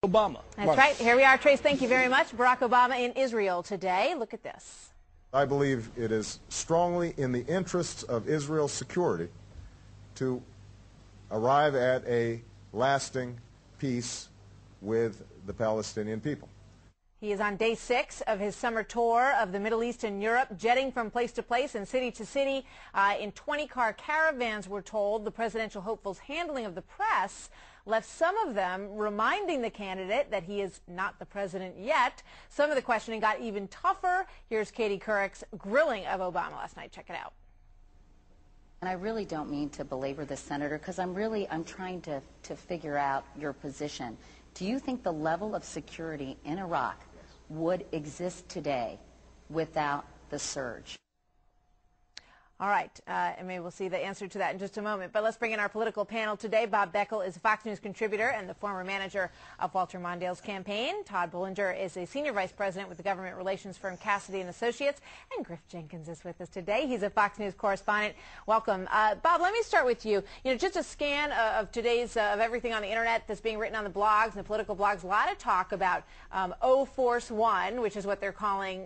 Obama. That's right. Here we are, Trace. Thank you very much. Barack Obama in Israel today. Look at this. I believe it is strongly in the interests of Israel's security to arrive at a lasting peace with the Palestinian people. He is on day 6 of his summer tour of the Middle East and Europe, jetting from place to place and city to city in 20-car caravans, we're told. The presidential hopeful's handling of the press left some of them reminding the candidate that he is not the president yet. Some of the questioning got even tougher. Here's Katie Couric's grilling of Obama last night. Check it out. And I really don't mean to belabor this, Senator, because I'm trying to figure out your position. Do you think the level of security in Iraq would exist today without the surge? All right, and maybe we'll see the answer to that in just a moment. But let's bring in our political panel today. Bob Beckel is a Fox News contributor and the former manager of Walter Mondale's campaign. Todd Bullinger is a senior vice president with the government relations firm Cassidy & Associates. And Griff Jenkins is with us today. He's a Fox News correspondent. Welcome. Bob, let me start with you. You know, just a scan of today's, of everything on the internet that's being written on the blogs and the political blogs. A lot of talk about O Force One, which is what they're calling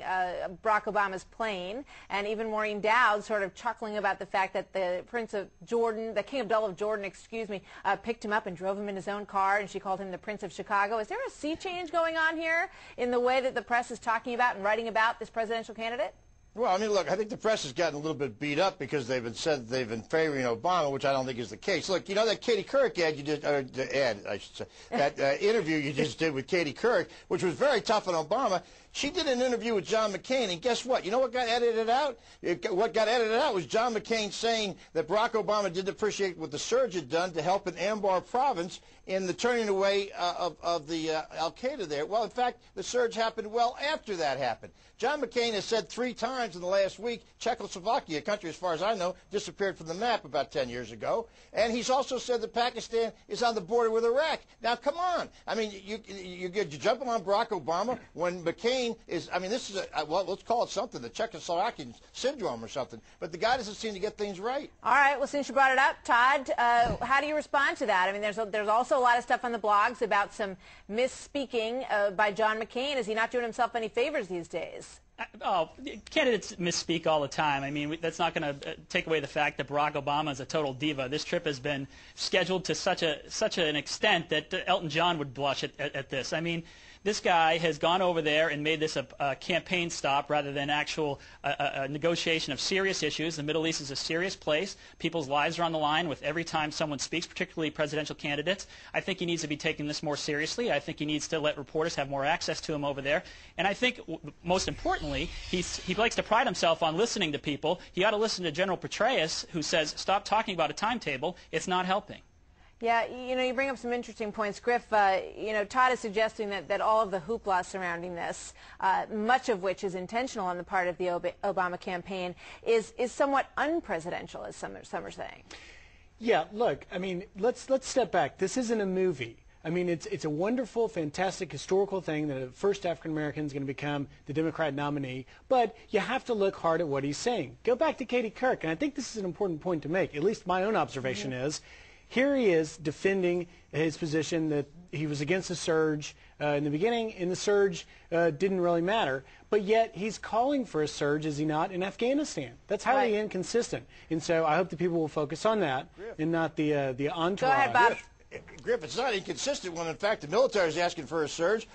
Barack Obama's plane. And even Maureen Dowd sort of chuckling about the fact that the Prince of Jordan, the King Abdullah of Jordan, picked him up and drove him in his own car, and she called him the Prince of Chicago. Is there a sea change going on here in the way that the press is talking about and writing about this presidential candidate? Well, I mean, look, I think the press has gotten a little bit beat up because they've been favoring Obama, which I don't think is the case. Look, you know that Katie Couric ad you did, I should say, that interview you just did with Katie Couric, which was very tough on Obama. She did an interview with John McCain, and guess what? You know what got edited out? What got edited out was John McCain saying that Barack Obama didn't appreciate what the surge had done to help in Anbar province in the turning away of the al-Qaeda there. Well, in fact, the surge happened well after that happened. John McCain has said 3 times in the last week, Czechoslovakia, a country as far as I know, disappeared from the map about 10 years ago. And he's also said that Pakistan is on the border with Iraq. Now, come on. I mean, you're jumping on Barack Obama when McCain is, I mean, this is, well, let's call it something, the Czechoslovakian syndrome or something. But the guy doesn't seem to get things right. All right. Well, since you brought it up, Todd, how do you respond to that? I mean, there's also a lot of stuff on the blogs about some misspeaking by John McCain. Is he not doing himself any favors these days? Oh, candidates misspeak all the time. I mean, that's not going to take away the fact that Barack Obama is a total diva. This trip has been scheduled to such an extent that Elton John would blush at this. I mean, this guy has gone over there and made this a campaign stop rather than actual negotiation of serious issues. The Middle East is a serious place. People's lives are on the line with every time someone speaks, particularly presidential candidates. I think he needs to be taking this more seriously. I think he needs to let reporters have more access to him over there. And I think, most importantly, he likes to pride himself on listening to people. He ought to listen to General Petraeus, who says, stop talking about a timetable. It's not helping. Yeah, you know, you bring up some interesting points. Griff, you know, Todd is suggesting that all of the hoopla surrounding this, much of which is intentional on the part of the Obama campaign, is somewhat unpresidential, as some are saying. Yeah, look, I mean, let's step back. This isn't a movie. I mean, it's a wonderful, fantastic, historical thing that a first African-American is going to become the Democrat nominee, but you have to look hard at what he's saying. Go back to Katie Couric, and I think this is an important point to make, at least my own observation is, here he is defending his position that he was against the surge in the beginning, and the surge didn't really matter. But yet he's calling for a surge, is he not, in Afghanistan? That's highly inconsistent. And so I hope that people will focus on that and not the entourage. Go ahead, Bob. Griff, it's not inconsistent when, in fact, the military is asking for a surge.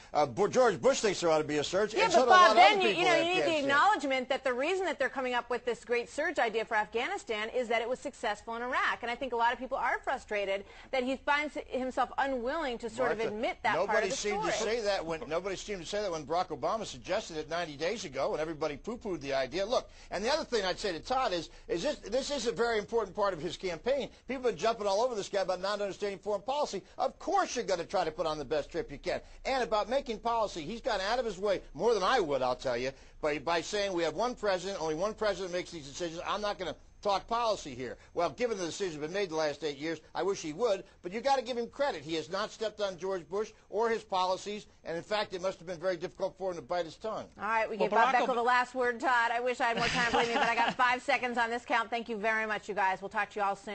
George Bush thinks there ought to be a surge. Yeah, and but so Bob, then you need the acknowledgement that the reason that they're coming up with this great surge idea for Afghanistan is that it was successful in Iraq. And I think a lot of people are frustrated that he finds himself unwilling to sort of admit that part of the story. Nobody seemed to say that when Barack Obama suggested it 90 days ago, and everybody poo-pooed the idea. Look, and the other thing I'd say to Todd is this is a very important part of his campaign. People have been jumping all over this guy about not understanding foreign policy. Of course you're going to try to put on the best trip you can. And about making policy, he's gone out of his way, more than I would, I'll tell you, by saying we have one president, only one president makes these decisions. I'm not going to talk policy here. Well, given the decisions been made the last 8 years, I wish he would, but you got to give him credit. He has not stepped on George Bush or his policies, and in fact, it must have been very difficult for him to bite his tongue. All right, we gave Bob Beckel the last word, Todd. I wish I had more time, believe me, but I got 5 seconds on this count. Thank you very much, you guys. We'll talk to you all soon.